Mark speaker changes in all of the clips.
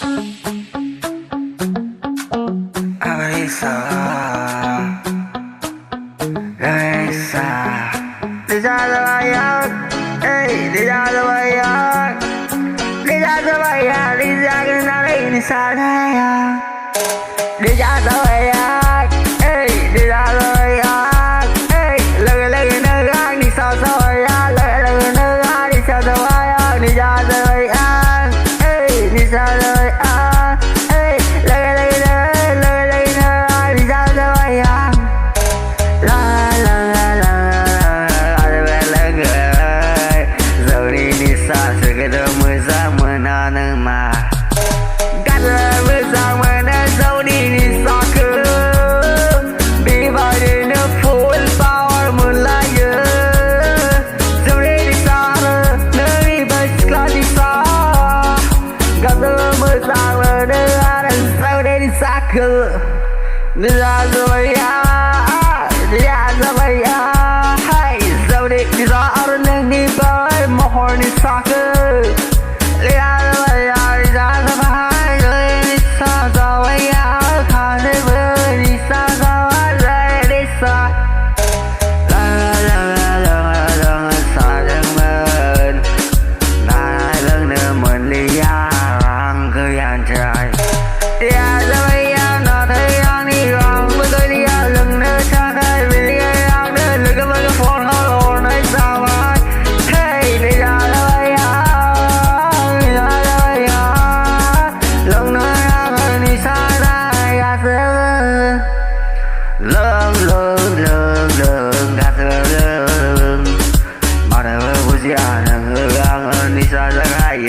Speaker 1: Arisa, Arisa, đi ra rồi ơi, đi ra rồi ơi, đi ra rồi ơi, đi ra cái nào đây đi xa đây à, đi ra rồi ơi, đi ra rồi ơi, lời nơi anh đi xa rồi à, lời nơi anh đi xa rồi à, đi ra rồi à, đi xa rồi à. Đi ra rồi à, đi ra rồi à, hay giờ đi ra ở nơi đi với một hồi đi xa cơ. Đi ra rồi à, đi ra rồi đi xa rồi à, thà đi với đi xa rồi đi xa. La la la la la xa đừng mơn, la lần nữa mình đi ra rằng cứ ăn trời. Đi ra rồi à. Lương gạt lương mà đời vui gì à lương đi xa ra hay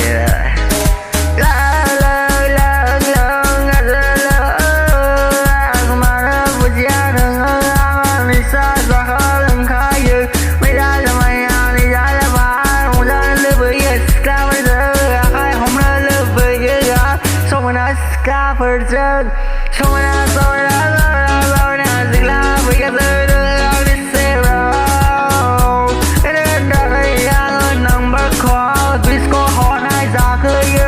Speaker 1: Virgin, someone else over there, dịch la với cái từ đường đi zero. Cái đường đời nằm bờ khó, disco hot này ra khơi.